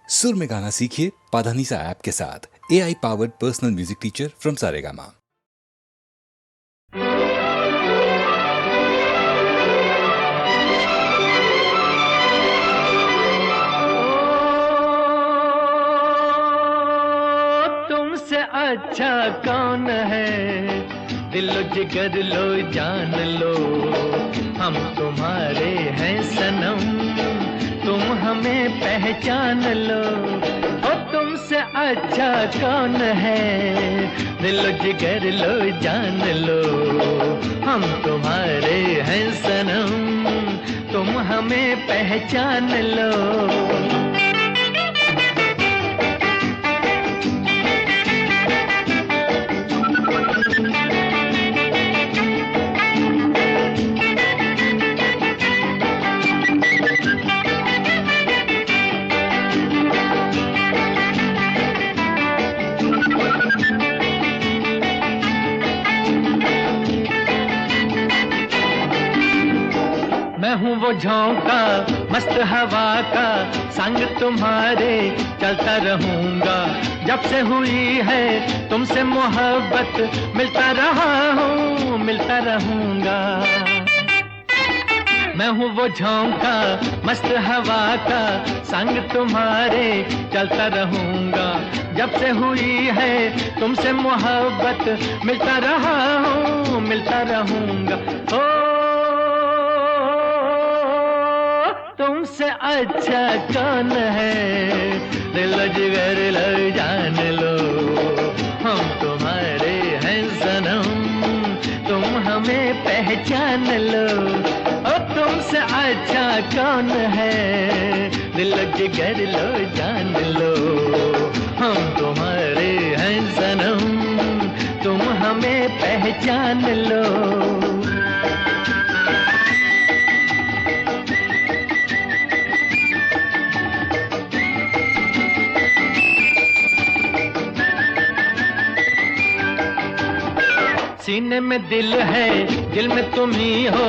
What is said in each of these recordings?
सुर में गाना सीखिए पाधानीसा ऐप के साथ। AI powered personal music teacher from Saregama. तुमसे अच्छा कौन है, दिलो जिगर लो जान लो, हम तुम्हारे हैं सनम, तुम हमें पहचान लो। ओ तुमसे अच्छा कौन है, दिलो जिगर लो जान लो, हम तुम्हारे हैं सनम, तुम हमें पहचान लो। मैं हूँ वो झोंका मस्त हवा का, संग तुम्हारे चलता रहूंगा। जब से हुई है तुमसे मोहब्बत, मिलता रहा हूँ मिलता रहूंगा। मैं हूँ वो झोंका मस्त हवा का, संग तुम्हारे चलता रहूंगा। जब से हुई है तुमसे मोहब्बत, मिलता रहा हूँ मिलता रहूंगा। ओ तुमसे अच्छा कौन है, दिल जिगर लो जान लो, हम तुम्हारे हैं सनम, तुम हमें पहचान लो। ओ तुमसे अच्छा कौन है, दिल जिगर लो जान लो, हम तुम्हारे हैं सनम, तुम हमें पहचान लो। सीने में दिल है, दिल में तुम ही हो,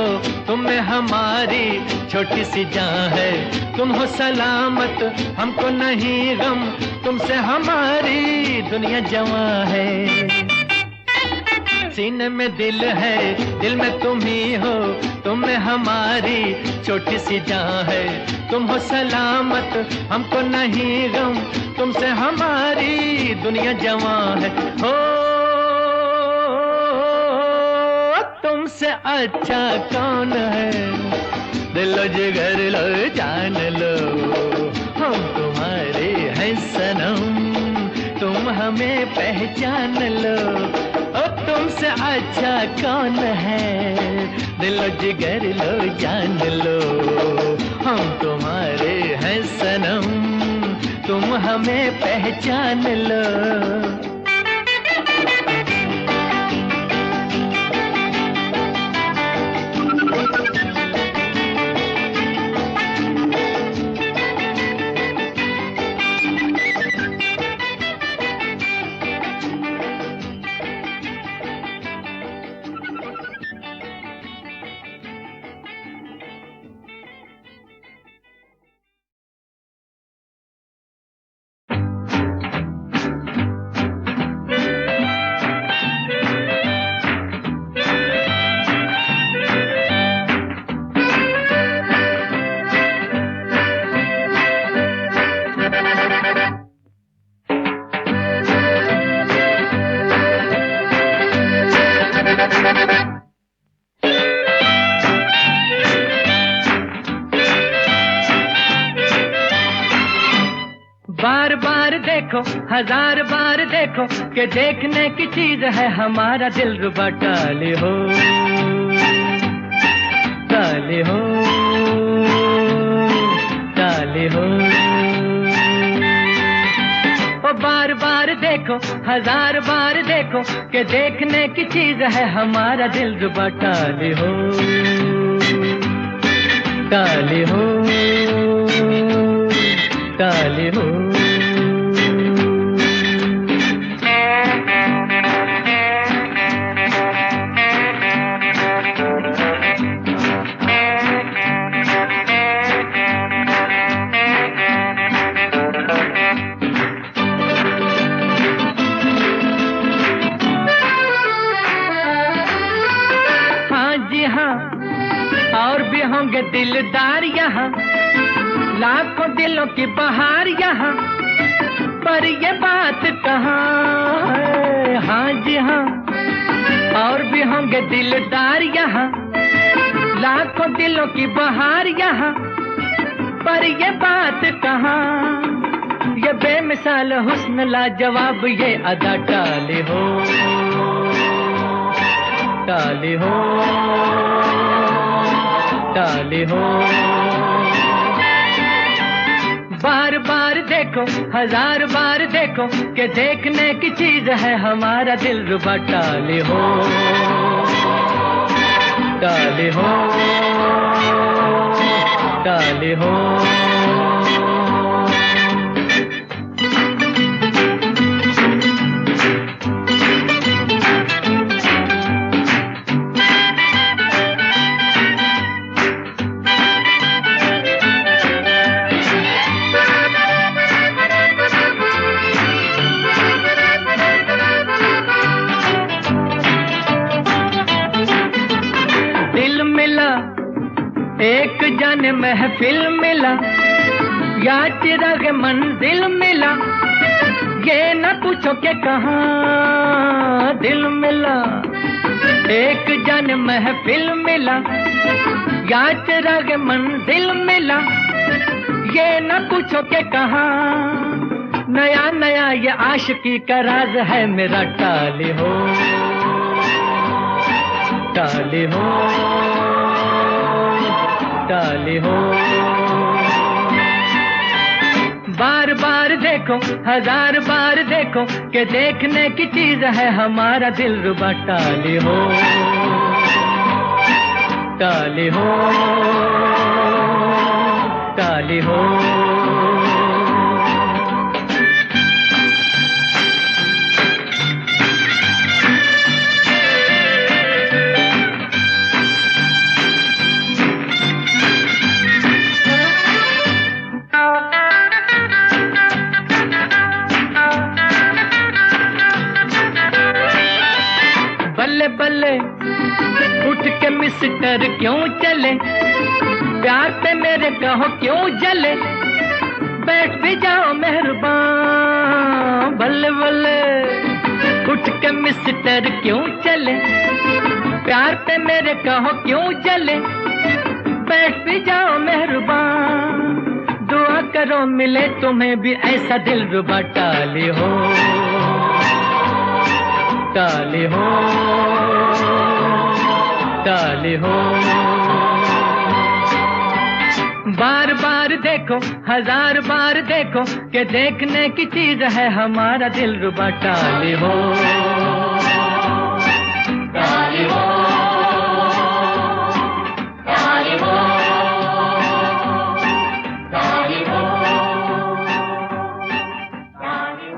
तुम में हमारी छोटी सी जान है। तुम हो सलामत हमको नहीं गम, तुमसे हमारी दुनिया जवां है। सीने में दिल है, दिल में तुम ही हो, तुम में हमारी छोटी सी जान है। तुम हो सलामत हमको नहीं गम, तुमसे हमारी दुनिया जवां है। हो तुमसे अच्छा कौन है, दिलो जिगर लो जान लो, हम तुम्हारे हैं सनम, तुम हमें पहचान लो। ओ तुमसे अच्छा कौन है, दिलो जिगर लो जान लो, हम तुम्हारे हैं सनम, तुम हमें पहचान लो। बार बार देखो हजार बार देखो, कि देखने की चीज है हमारा दिल रुबा। टाले हो टाले हो टाले हो, ओ बार बार देखो हजार बार देखो, कि देखने की चीज है हमारा दिल रुबा। टाले हो टाले हो टाले हो। होंगे दिलदार यहाँ, लाखों दिलों की बहार यहाँ, पर ये बात कहाँ है? हाँ जी हाँ, और भी होंगे दिलदार यहाँ, लाखों दिलों की बहार यहाँ, पर ये बात कहाँ? ये बेमिसाल हुस्न लाजवाब ये अदा टाली हो, टाली हो, टाली हो। बार बार देखो, हजार बार देखो, कि देखने की चीज है हमारा दिल रुबा। टाली हो, टाली हो, टाली हो। एक जाने महफिल मिला, या चिराग मंजिल मिला, ये न पूछो के कहाँ दिल मिला। एक जाने महफिल मिला, या चिराग मंजिल मिला, ये न पूछो के कहाँ। नया नया ये आशिकी का राज है मेरा। टाली हो, टाली हो, टाली हो। बार बार देखो, हजार बार देखो, कि देखने की चीज है हमारा दिल रुबा। टाली हो, टाली हो, टाली हो। बल्ले बल्ले उठ के मिस्टर क्यों चले, प्यार पे मेरे कहो क्यों जले, बैठ भी जाओ मेहरबान। बल्ले बल्ले उठ के मिस्टर क्यों चले, प्यार पे मेरे कहो क्यों जले, बैठ भी जाओ मेहरबान। दुआ करो मिले तुम्हें भी ऐसा दिल रुबा। टाली हो, टाली हो, टाली हो। बार बार देखो, हजार बार देखो, कि देखने की चीज है हमारा दिल रुबा। टाली हो, टाली हो, टाली हो, टाली हो, टाली हो।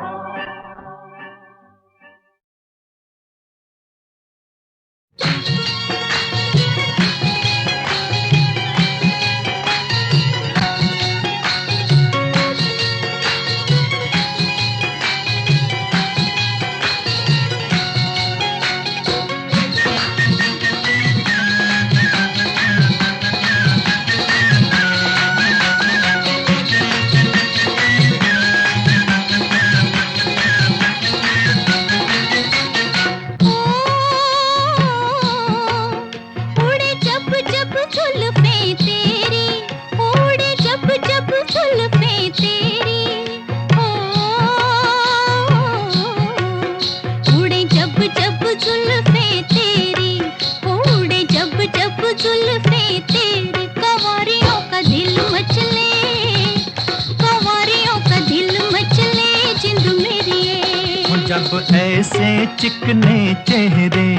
जब ऐसे चिकने चेहरे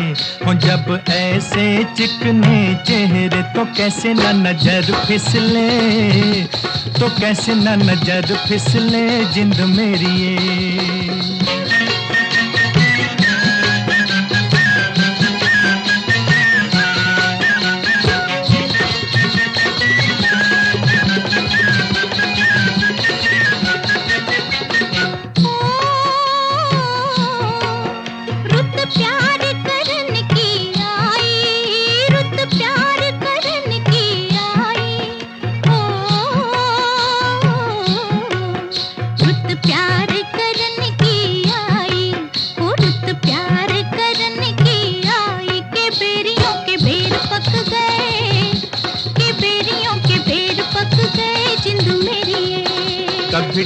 हो, जब ऐसे चिकने चेहरे, तो कैसे ना नजर फिसले, तो कैसे ना नजर फिसले जिंद मेरी ये। रुत प्यार करन की आई, रुत प्यार करन की आई।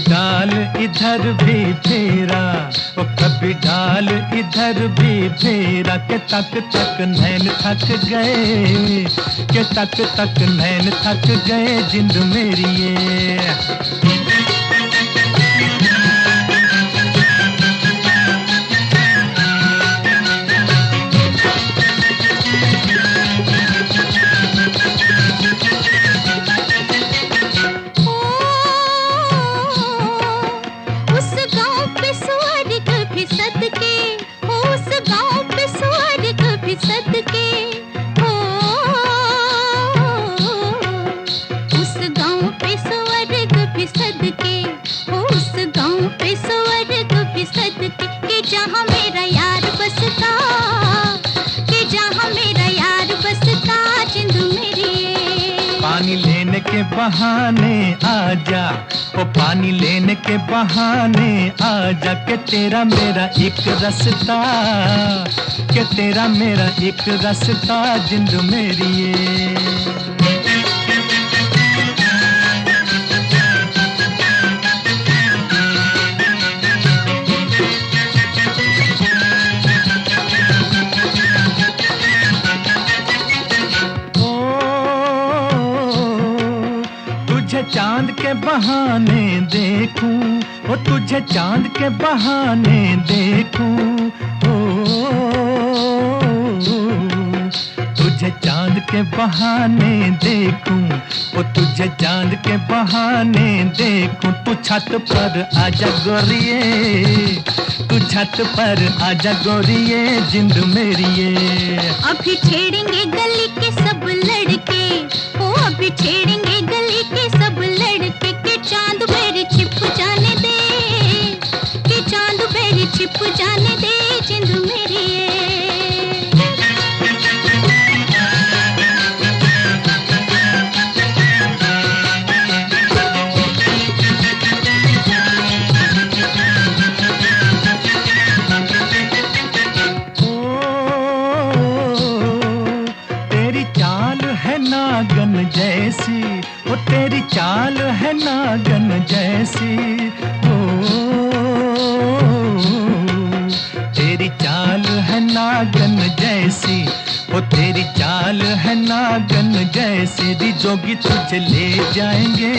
डाल इधर भी फेरा, ओ कभी डाल इधर भी फेरा, के तक तक नैन थक गए, के तक तक नैन थक गए जिंद मेरी ये। पानी लेने के बहाने आजा, ओ पानी लेने के बहाने आजा, के तेरा मेरा एक रास्ता, के तेरा मेरा एक रास्ता जिंद मेरी ये। चांद के बहाने देखूं, ओ तुझे चांद के बहाने देखूं, ओ तुझे चांद के बहाने देखूं, ओ तुझे चांद के बहाने देखूं। तू छत पर आजा गोरिये, तू छत पर आजा गोरिये जिंद मेरी ये। अभी छेड़ेंगे गली के सब लड़के, ओ अभी छेड़ेंगे गली के सब लड़के, के चांद मेरे छिप जाने दे, के चांद मेरे छिप जाने दे जिंद मेरी ये। नागन जैसी, ओ तेरी चाल है नागन जैसी, ओ तेरी चाल है नागन जैसी, ओ तेरी चाल है नागन जैसी। रिजोगी तुझे ले जाएंगे,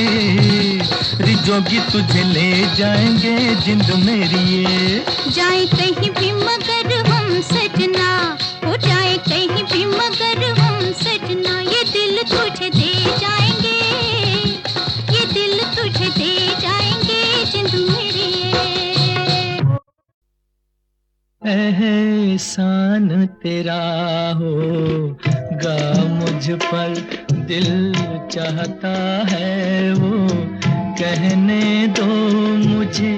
रिजोगी तुझे ले जाएंगे जिंद मेरी ये। जाए कहीं भी मगर हम सजना, हो जाए कहीं भी मगर हम सजना, ये दिल तुझे दे जाएंगे, ये दिल तुझे दे जाएंगे जिंद मेरी ये। एहसान तेरा होगा मुझ पर, दिल चाहता है वो कहने दो मुझे,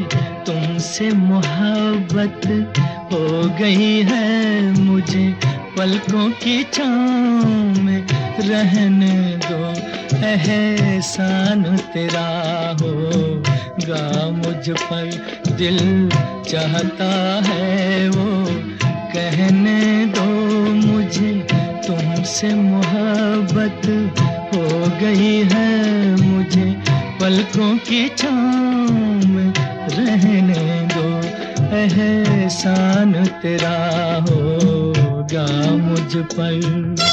तुमसे मोहब्बत हो गई है मुझे, पलकों की छाँव में रहने दो। एहसान तेरा होगा मुझ पर, दिल चाहता है वो कहने दो मुझे, तुमसे मोहब्बत हो गई है मुझे, पलकों की छाँव में रहने दो। एहसान तेरा होगा मुझ पर।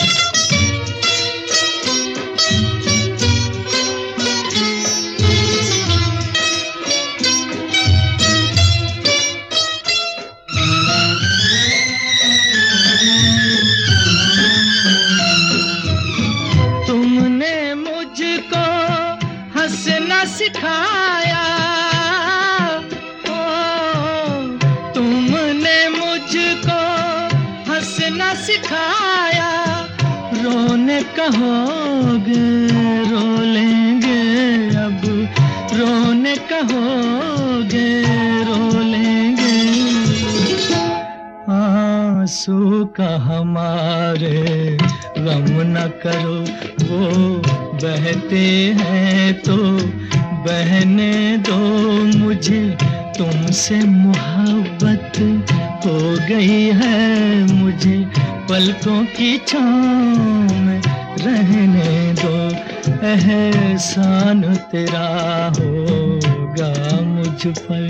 सिखाया तुमने मुझको हंसना सिखाया, रोने कहोगे रो लेंगे अब, रोने कहोगे रो लेंगे। आंसू का हमारे गम न करो, वो बहते हैं तो बहने दो मुझे, तुमसे मोहब्बत हो गई है मुझे, पलकों की छाँव में रहने दो। एहसान तेरा होगा मुझ पर।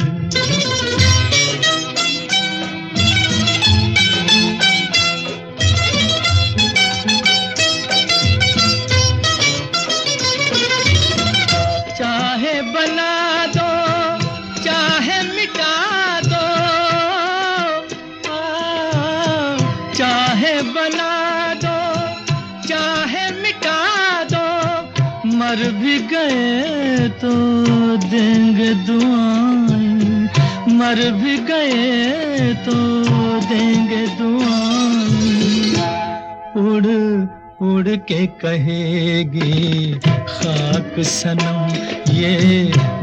चाहे बना दो चाहे मिटा दो, चाहे बना दो चाहे मिटा दो, मर भी गए तो देंगे दुआएं, मर भी गए तो देंगे दुआएं। उड़ उड़ के कहेगी खाक सनम ये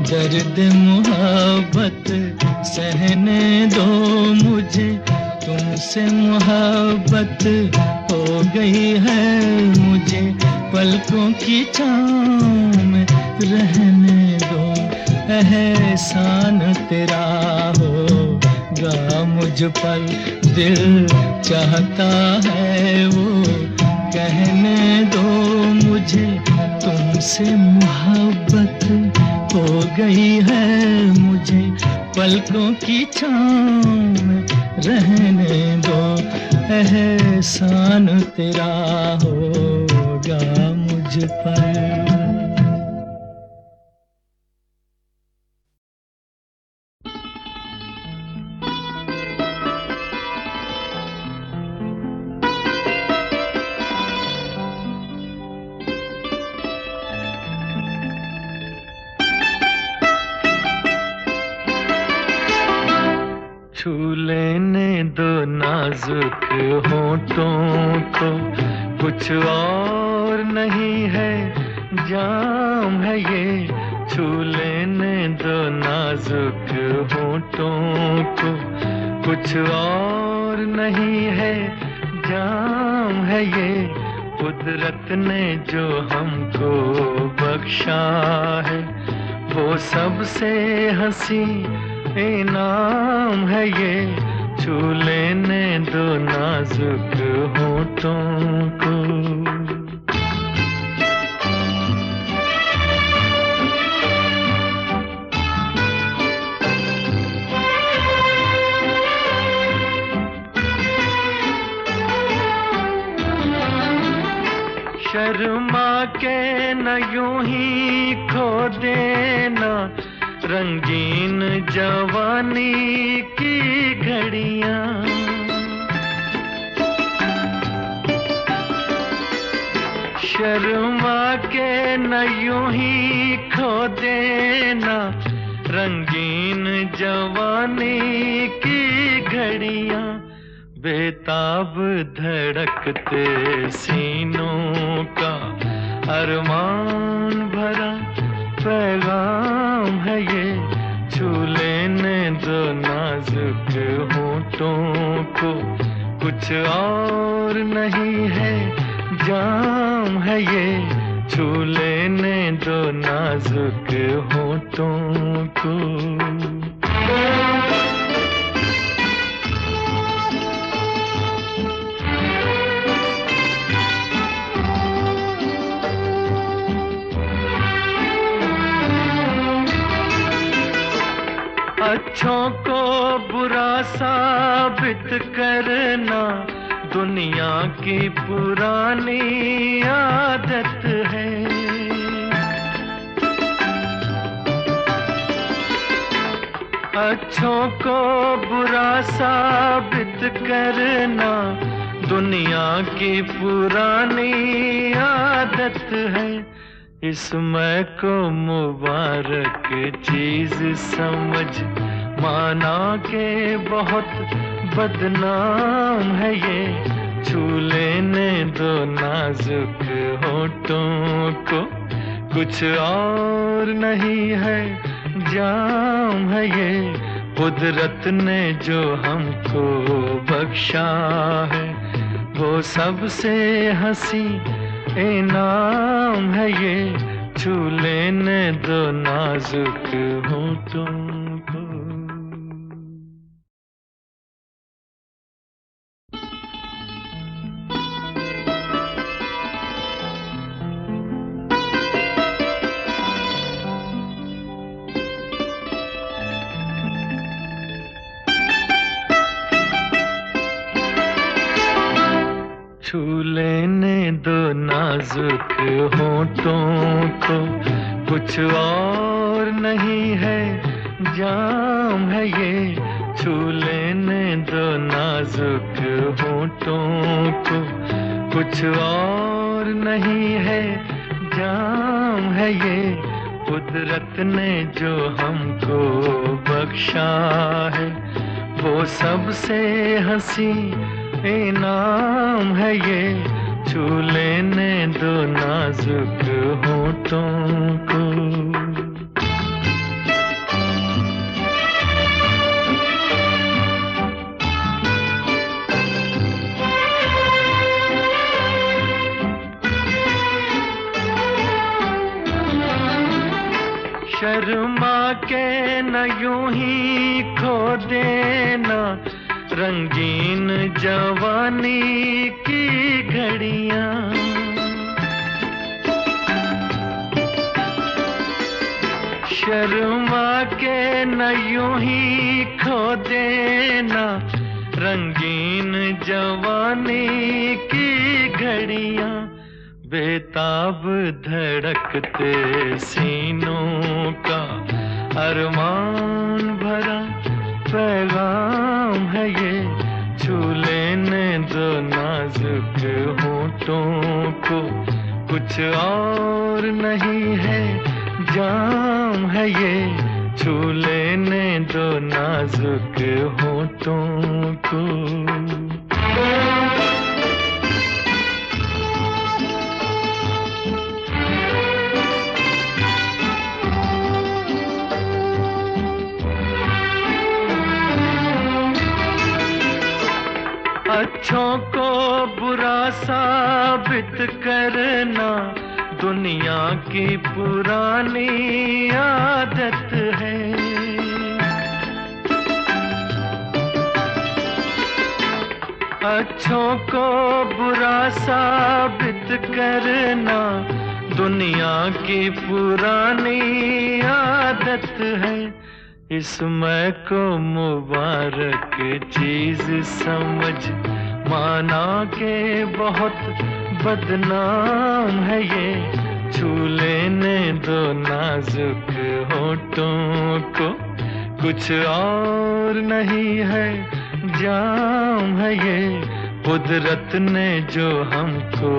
दर्द मोहब्बत, सहने दो मुझे तुमसे मोहब्बत हो गई है मुझे, पलकों की छाँव में रहने दो। एहसान तेरा होगा मुझ पर, दिल चाहता है वो कहने दो मुझे तुमसे मोहब्बत हो गई है मुझे, पलकों की छाँव में रहने दो। एहसान तेरा होगा मुझ पर। छू लेने दो नाजुक होठों को, कुछ और नहीं है जाम है ये। छू लेने दो नाजुक होठों को, कुछ और नहीं है जाम है ये। कुदरत ने जो हमको बख्शा है वो सबसे हंसी इनाम है ये। छू लेने दो नाजुक होठों को। शर्मा के न यूं ही खो देना रंगीन जवानी की घड़ियां। शर्मा के न यूं ही खो देना रंगीन जवानी की घड़ियां। बेताब धड़कते सीनों का अरमान भरा पैगाम है ये। छू लेने दो नाजुक होठों को, कुछ और नहीं है जाम है ये। छू लेने दो नाजुक होठों को। अच्छों को बुरा साबित करना दुनिया की पुरानी आदत है। अच्छों को बुरा साबित करना दुनिया की पुरानी आदत है। इसमें को मुबारक चीज समझ माना के बहुत बदनाम है ये। छू लेने दो नाजुक होठों को, कुछ और नहीं है जाम है ये। कुदरत ने जो हमको बख्शा है वो सबसे हंसी इनाम है ये। छू लेने दो नाजुक होठों को। नाजुक होठों को कुछ और नहीं है, जाम है ये, छू लेने दो नाजुक होठों को, कुछ और नहीं है, जाम है ये, कुदरत ने जो हमको बख्शा है, वो सबसे हंसी इनाम है ये, छू लेने दो नाजुक होठों को। शर्मा के न यूं ही खो देना रंगीन जवानी की घड़ियां, शर्मा के न यूं ही खो देना रंगीन जवानी की घड़ियां, बेताब धड़कते सीनों का अरमान भरा पैगाम है ये, छू लेने दो नाजुक होठों को, कुछ और नहीं है, जाम है ये, छू लेने दो नाजुक होठों को। अच्छों को बुरा साबित करना दुनिया की पुरानी आदत है, अच्छों को बुरा साबित करना दुनिया की पुरानी आदत है, इसमें को मुबारक चीज समझ माना के बहुत बदनाम है ये, छू लेने दो नाजुक होठों को, कुछ और नहीं है, जाम है ये, कुदरत ने जो हमको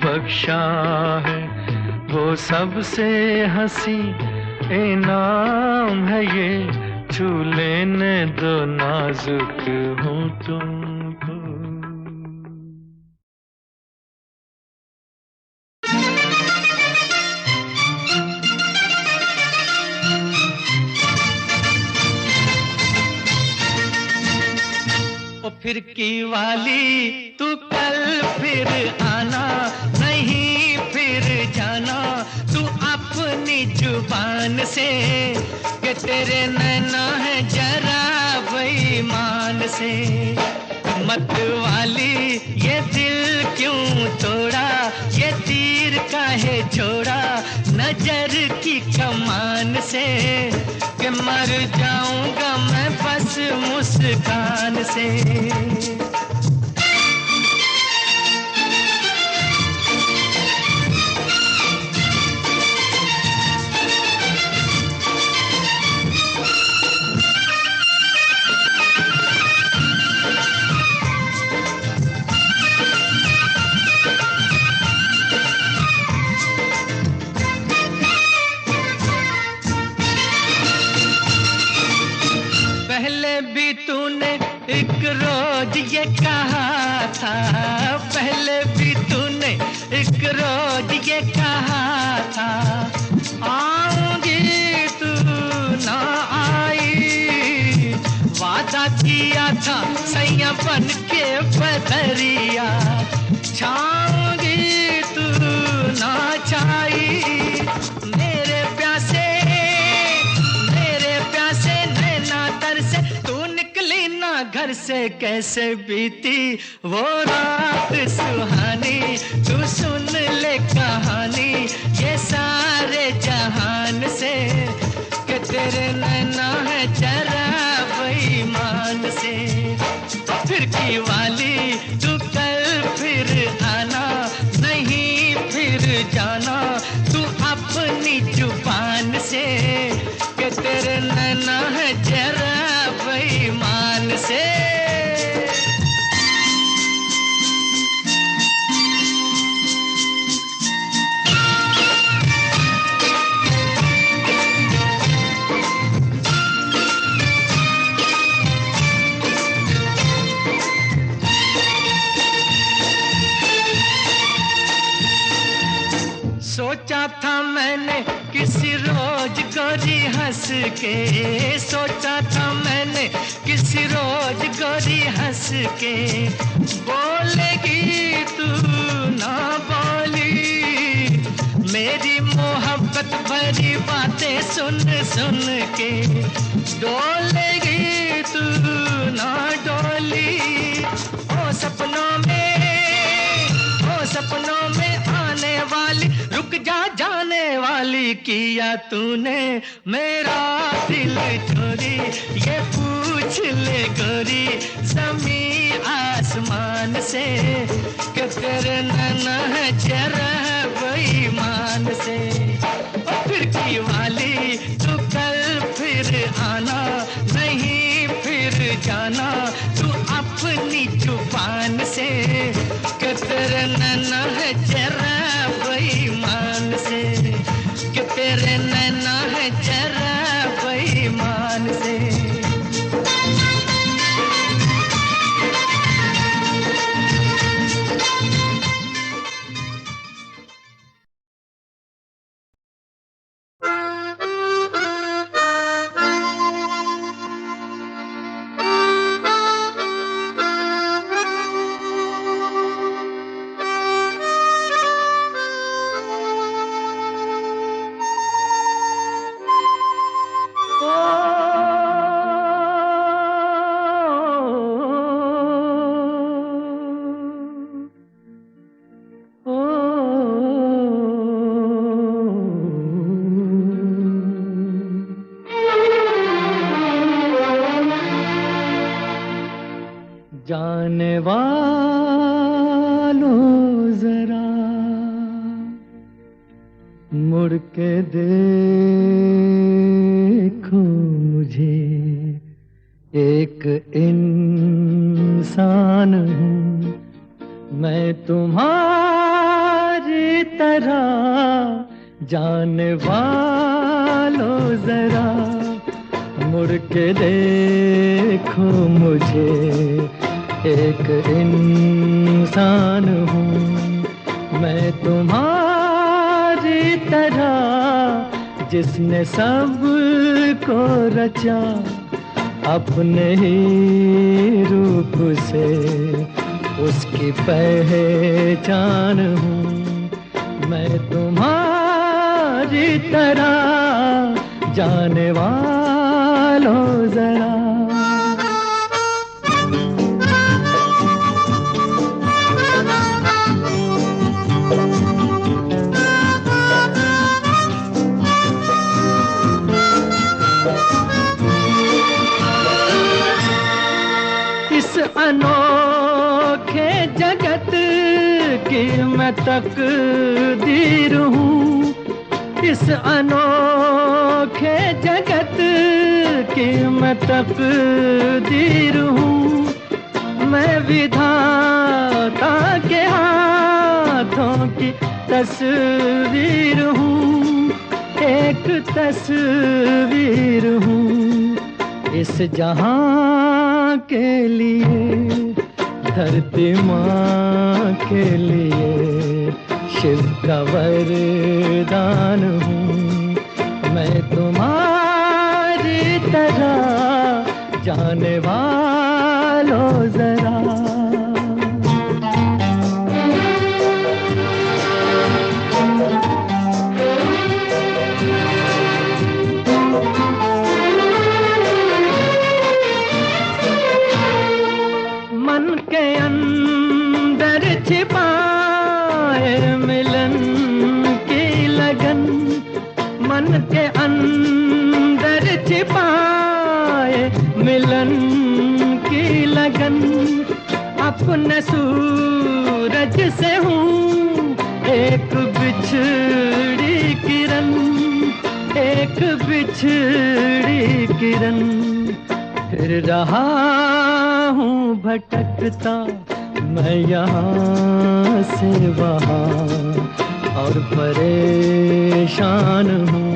बख्शा है, वो सबसे हंसी इनाम है ये, छू लेने दो नाजुक होठों को। ओ फिरकी वाली तू कल फिर आना, नहीं फिर जाना तू अपनी जुबान से, कि तेरे नैना है जरा बेईमान से। मत वाली ये दिल क्यों तोड़ा, ये तीर काहे छोड़ा नजर की कमान से, कि मर जाऊंगा मैं बस मुस्कान से। पहले भी तूने एक रोज ये कहा था, पहले भी तूने एक रोज ये कहा था, आऊंगी तू ना आई, वादा किया था सैया बन के बदरिया, छाऊंगी तू ना छाई। मेरे प्यासे नैना तर से तू निकली ना घर से, कैसे बीती वो रात सुहानी, तू सुन ले कहानी ये सारे जहान से, कि तेरे नैना है जरा बेईमान से। फिरकी वाली तू कल फिर आना, नहीं सोचा था मैंने किसी रोज गोरी हंस के, सोचा था मैंने किसी रोज गोरी हंस के, बोलेगी तू ना बोली मेरी मोहब्बत भरी बातें सुन सुन के, डोलेगी तू ना डोली। ओ सपनों में आने वाली, रुक जा जाने वाली, किया तूने मेरा दिल चोरी, ये पूछ ले गोरी ज़मी आसमान से कि तेरे नैना है जरा बेईमान से। ओ खिड़की वाली तू कल फिर आना, नहीं फिर जाना तू अपनी जुबान से कि तेरे नैना है जरा बेईमान से, कि तेरे नैना है जरा बेईमान से। जाने वालों जरा मुड़ के देखो मुझे, एक इंसान हूँ मैं तुम्हारी तरह, जाने वालों जरा मुड़ के देखो मुझे, एक इंसान हूँ मैं तुम्हारी तरह, जिसने सब को रचा अपने ही रूप से, उसकी पहचान हूँ मैं तुम्हारी तरह, जाने वालों जरा। अनोखे जगत की मैं तकदीर हूँ, इस अनोखे जगत की मैं तकदीर हूँ, मैं विधाता के हाथों की तस्वीर हूँ, एक तस्वीर हूँ इस जहां के लिए, धरती माँ के लिए शिव का वरदान हूँ मैं तुम्हारी तरह, जाने वालों जरा। छिपाए मिलन की लगन, मन के अंदर छिपाए मिलन की लगन, अपने सूरज से हूँ एक बिछड़ी किरण, एक बिछड़ी किरण, फिर रहा हूँ भटकता मैं यहाँ से वहाँ, और परेशान हूँ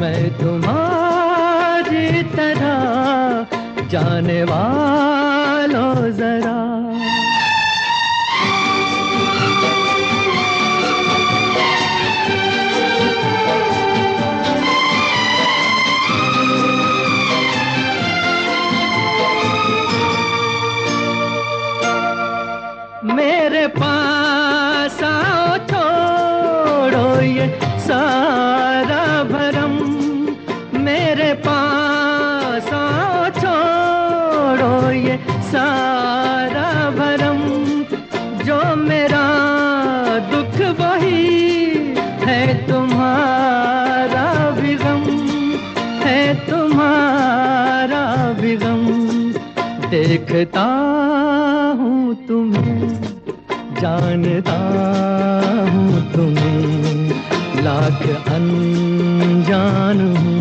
मैं तुम्हारी तरह, जाने वालों जरा। ये सारा भरम, जो मेरा दुख वही है तुम्हारा भी गम, है तुम्हारा भी गम। देखता हूँ तुम्हें, जानता हूँ तुम्हें, लाख अनजान हूँ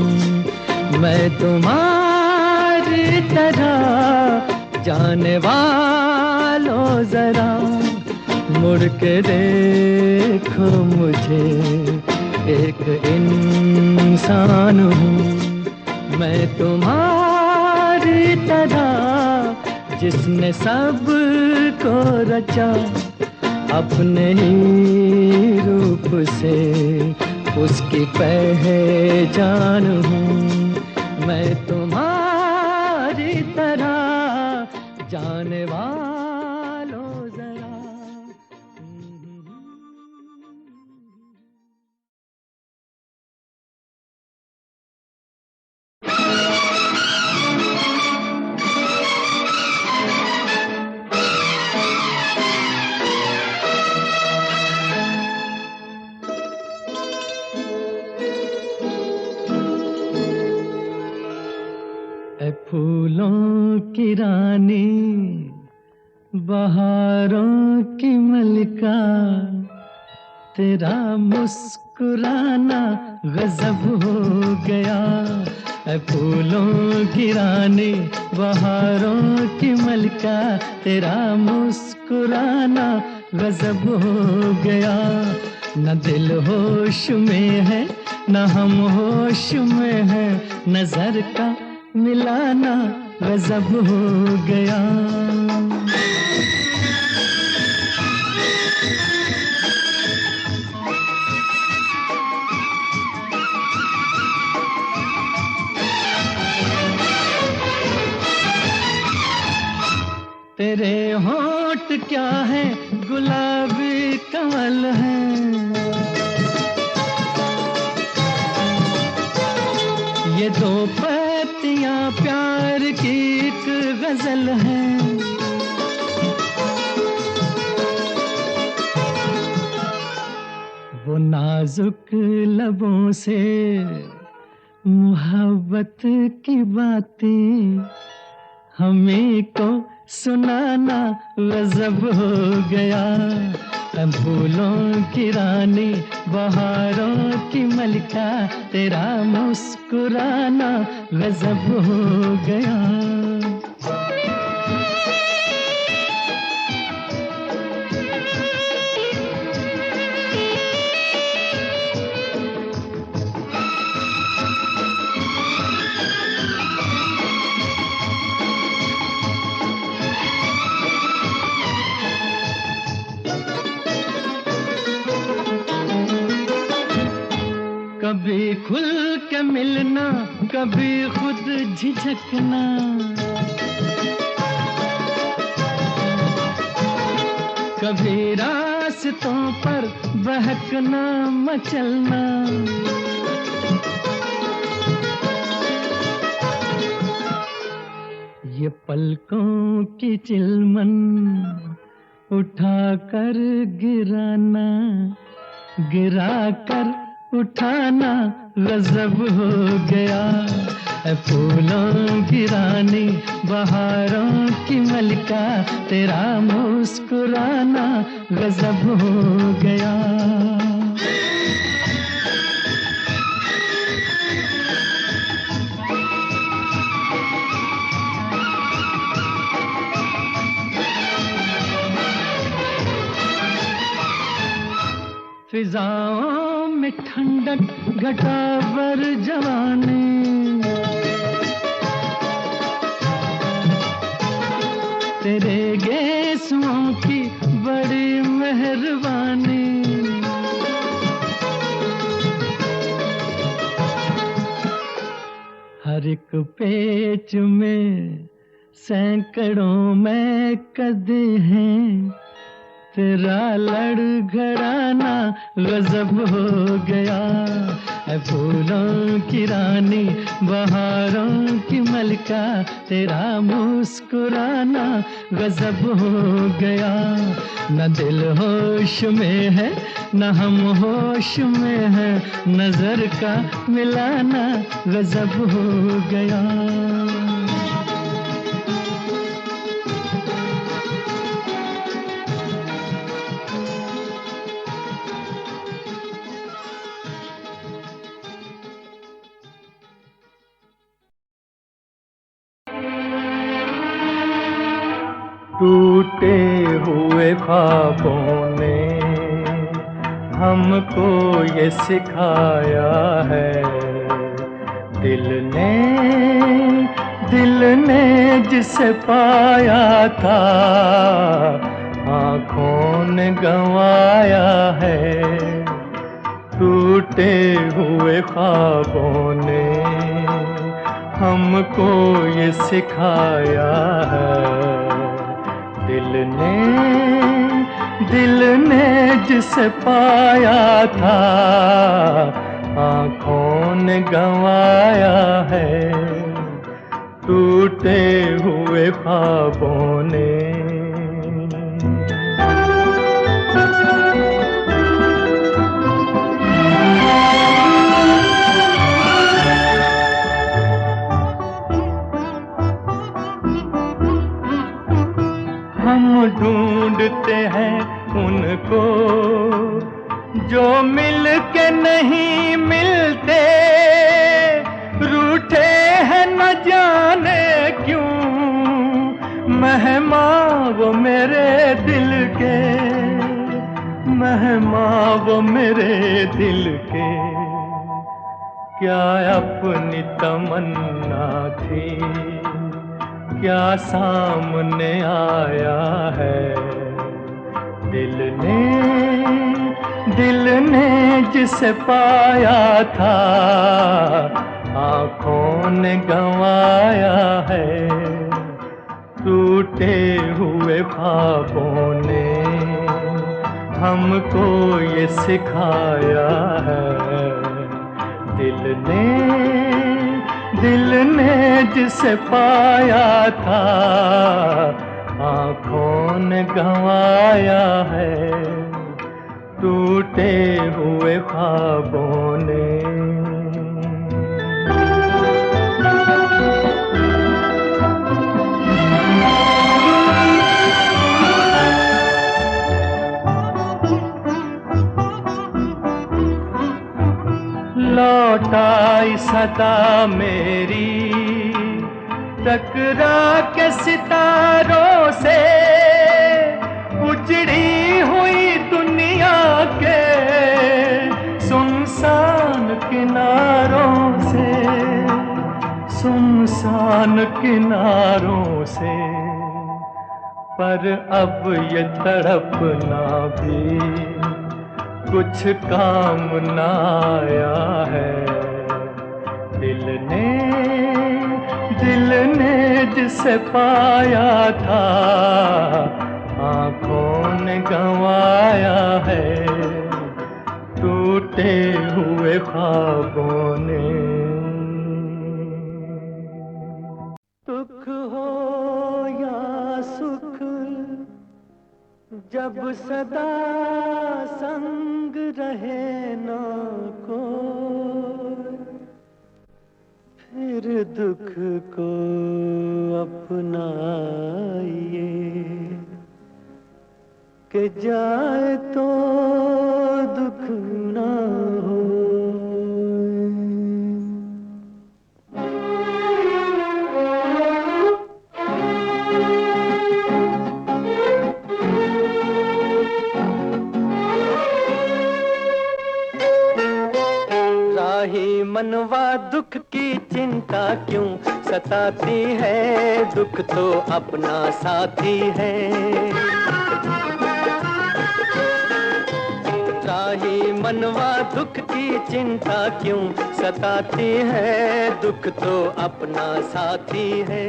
मैं तुम्हारी तरह। जाने वालों जरा मुड़ के देखो मुझे, एक इंसान हूँ मैं तुम्हारी तरह, जिसने सब को रचा अपने ही रूप से, उसकी पहचान हूँ मैं तुम्हारी तरह। जाने वालों जरा। फूलों की रानी, बहारों की मलिका, तेरा मुस्कुराना गजब हो गया। फूलों की रानी, बहारों की मलिका, तेरा मुस्कुराना गजब हो गया। न दिल होश में है, न हम होश में है, नजर का मिलाना गजब हो गया। तेरे होंठ क्या है, गुलाबी कमल है, ये दो पत्तियां प्यार की एक गजल है। वो नाजुक लबों से मोहब्बत की बातें हमें को सुनाना गजब हो गया। फूलों की रानी, बहारों की मलिका, तेरा मुस्कुराना गजब हो गया। कभी खुल के मिलना, कभी खुद झिझकना, कभी रास्तों पर बहकना मचलना। ये पलकों की चिलमन उठा कर गिराना, गिरा कर उठाना गजब हो गया। फूलों की रानी, बहारों की मलिका, तेरा मुस्कुराना गजब हो गया। फिजाओं में ठंडक घटावर जवानी, तेरे गेसुओं की बड़ी मेहरबानी। हर एक पेच में सैकड़ों में कदे हैं, तेरा लड़खड़ाना गजब हो गया। है फूलों की रानी, बहारों की मलका, तेरा मुस्कुराना गजब हो गया। न दिल होश में है न हम होश में है, नजर का मिलाना गजब हो गया। टूटे हुए ख्वाबों ने हमको ये सिखाया है, दिल ने जिसे पाया था आँखों ने गंवाया है। टूटे हुए ख्वाबों ने हमको ये सिखाया है, दिल ने जिसे पाया था आँखों ने गंवाया है। टूटे हुए ख्वाबों ने। हम ढूंढते हैं उनको जो मिल के नहीं मिलते, रूठे हैं न जाने क्यों मेहमान वो मेरे दिल के, मेहमान वो मेरे दिल के। क्या अपनी तमन्ना थी क्या सामने आया है, दिल ने जिसे पाया था आँखों ने गंवाया है। टूटे हुए ख्वाबों ने हमको ये सिखाया है, दिल ने जिसे पाया था आँखों ने गंवाया है। टूटे हुए ख्वाबों ने। लौट आई सदा मेरी टकरा के सितारों से, उजड़ी हुई दुनिया के सुनसान किनारों से, सुनसान किनारों से। पर अब ये तड़पना भी कुछ काम न आया है, दिल ने जिसे पाया था आँखों ने गंवाया है। टूटे हुए ख्वाबों ने। दुख हो या सुख जब सदा संग रहे ना कोई, फिर दुख को अपनाइए कि जाए तो दुख ना हो। राही मनवा दुख की चिंता क्यों सताती है, दुख तो अपना साथी है। राही मनवा दुख की चिंता क्यों सताती है, दुख तो अपना साथी है।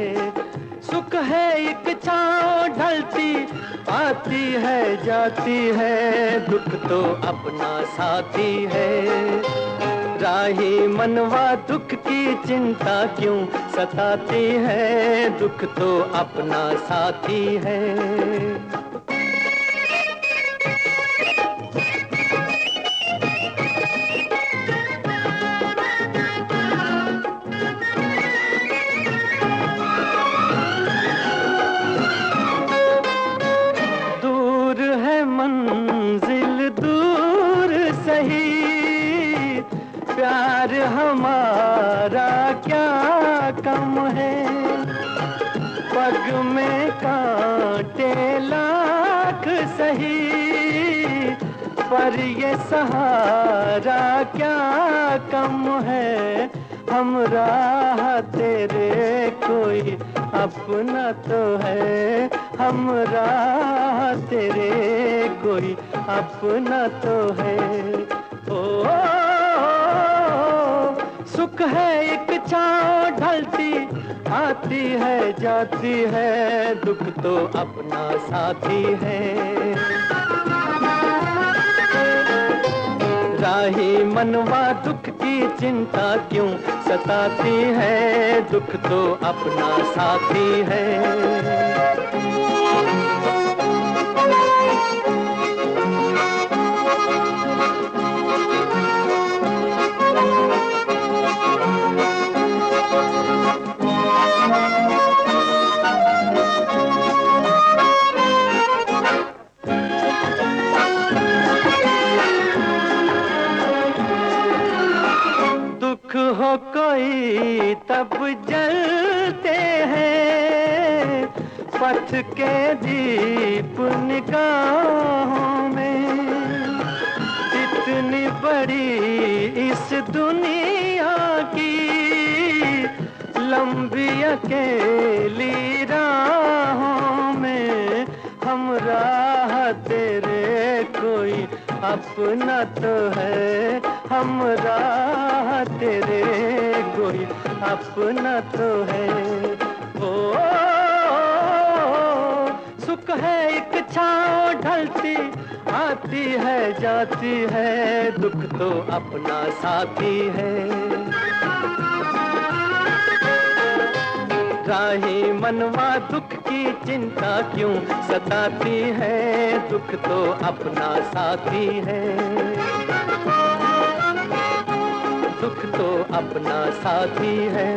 सुख है एक छाँव ढलती आती है जाती है, दुख तो अपना साथी है। राही मनवा दुख की चिंता क्यों सताती है, दुख तो अपना साथी है। दूर है मंजिल दूर सही, प्यार हमारा क्या कम है। पग में कांटे लाख सही, पर ये सहारा क्या कम है। हम राह तेरे कोई अपना तो है, हम राह तेरे कोई अपना तो है। ओ सुख है एक छाँव ढलती आती है जाती है, दुख तो अपना साथी है। राही मनवा दुख की चिंता क्यों सताती है, दुख तो अपना साथी है। दुख हो कोई तब जलते हैं, पथ के दीप निगाहों में। इतनी बड़ी इस दुनिया की लंबी अकेली राहों में, हम राह तेरे कोई अपना तो है, हम राह तेरे कोई अपना तो है। ओ सुख है एक छाँव ढलती आती है जाती है, दुख तो अपना साथी है। राही मनवा दुख की चिंता क्यों सताती है, दुख तो अपना साथी है। दुख तो अपना साथी है।